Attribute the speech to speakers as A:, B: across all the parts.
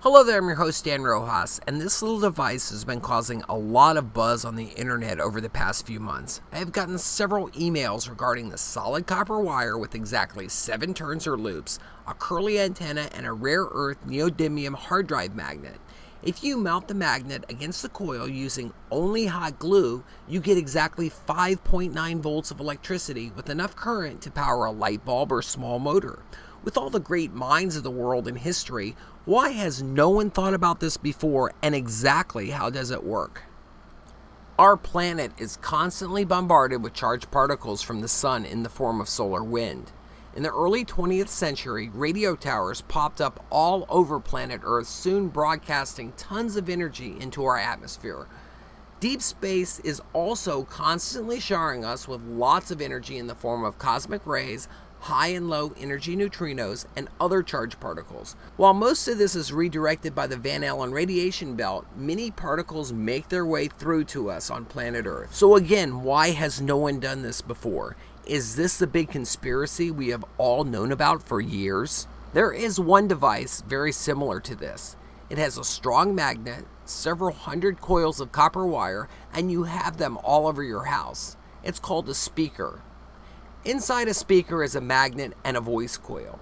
A: Hello there, I'm your host Dan Rojas, and this little device has been causing a lot of buzz on the internet over the past few months. I have gotten several emails regarding the solid copper wire with exactly 7 turns or loops, a curly antenna, and a rare earth neodymium hard drive magnet. If you mount the magnet against the coil using only hot glue, you get exactly 5.9 volts of electricity with enough current to power a light bulb or small motor. With all the great minds of the world in history, why has no one thought about this before, and exactly how does it work? Our planet is constantly bombarded with charged particles from the sun in the form of solar wind. In the early 20th century, radio towers popped up all over planet Earth, soon broadcasting tons of energy into our atmosphere. Deep space is also constantly showering us with lots of energy in the form of cosmic rays, high and low energy neutrinos, and other charged particles. While most of this is redirected by the Van Allen radiation belt, many particles make their way through to us on planet Earth. So again, why has no one done this before? Is this the big conspiracy we have all known about for years? There is one device very similar to this. It has a strong magnet, several hundred coils of copper wire, and you have them all over your house. It's called a speaker. Inside a speaker is a magnet and a voice coil.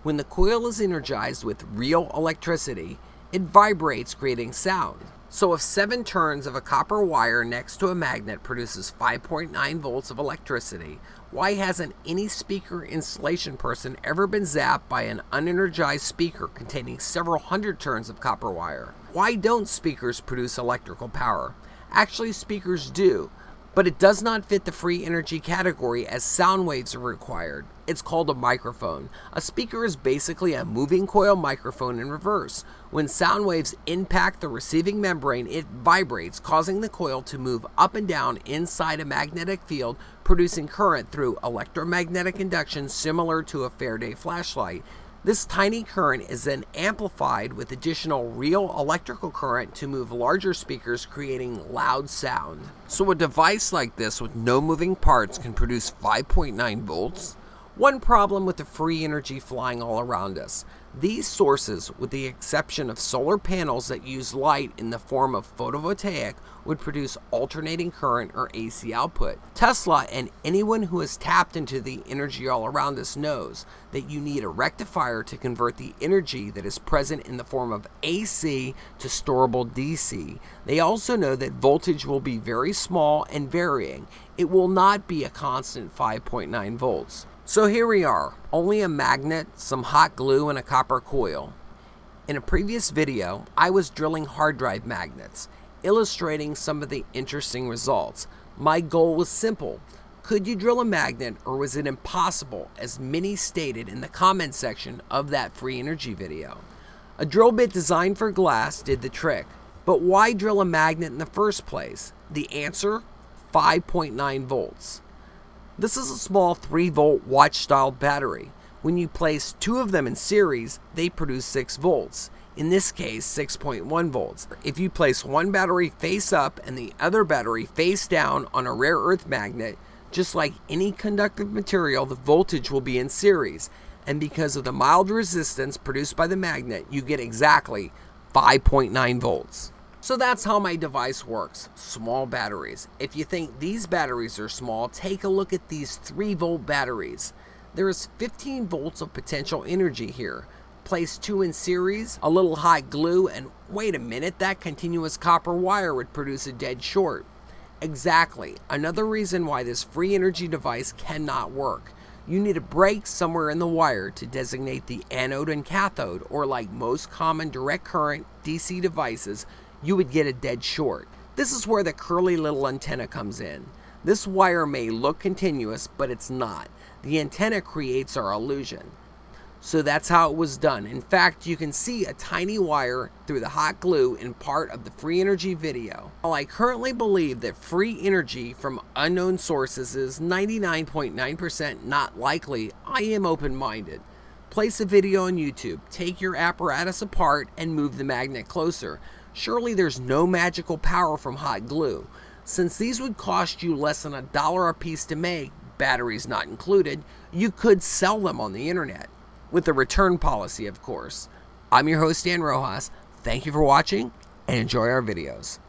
A: When the coil is energized with real electricity, it vibrates, creating sound. So if 7 turns of a copper wire next to a magnet produces 5.9 volts of electricity, why hasn't any speaker installation person ever been zapped by an unenergized speaker containing several hundred turns of copper wire? Why don't speakers produce electrical power? Actually, speakers do, but it does not fit the free energy category as sound waves are required. It's called a microphone. A speaker is basically a moving coil microphone in reverse. When sound waves impact the receiving membrane, it vibrates, causing the coil to move up and down inside a magnetic field, producing current through electromagnetic induction similar to a Faraday flashlight. This tiny current is then amplified with additional real electrical current to move larger speakers, creating loud sound. So a device like this with no moving parts can produce 5.9 volts? One problem with the free energy flying all around us. These sources, with the exception of solar panels that use light in the form of photovoltaic, would produce alternating current or AC output. Tesla and anyone who has tapped into the energy all around us knows that you need a rectifier to convert the energy that is present in the form of AC to storable DC. They also know that voltage will be very small and varying. It will not be a constant 5.9 volts. So here we are, only a magnet, some hot glue, and a copper coil. In a previous video, I was drilling hard drive magnets, illustrating some of the interesting results. My goal was simple. Could you drill a magnet, or was it impossible, as many stated in the comment section of that free energy video? A drill bit designed for glass did the trick. But why drill a magnet in the first place? The answer? 5.9 volts. This is a small 3-volt watch-style battery. When you place 2 of them in series, they produce 6 volts. In this case, 6.1 volts. If you place one battery face up and the other battery face down on a rare earth magnet, just like any conductive material, the voltage will be in series. And because of the mild resistance produced by the magnet, you get exactly 5.9 volts. So that's how my device works, small batteries. If you think these batteries are small, take a look at these 3-volt batteries. There is 15 volts of potential energy here. Place 2 in series, a little hot glue, and wait a minute, that continuous copper wire would produce a dead short. Exactly, another reason why this free energy device cannot work. You need a break somewhere in the wire to designate the anode and cathode, or like most common direct current DC devices, you would get a dead short. This is where the curly little antenna comes in. This wire may look continuous, but it's not. The antenna creates our illusion. So that's how it was done. In fact, you can see a tiny wire through the hot glue in part of the free energy video. While I currently believe that free energy from unknown sources is 99.9% not likely, I am open-minded. Place a video on YouTube, take your apparatus apart, and move the magnet closer. Surely there's no magical power from hot glue. Since these would cost you less than $1 a piece to make, batteries not included, you could sell them on the internet. With a return policy, of course. I'm your host, Dan Rojas. Thank you for watching and enjoy our videos.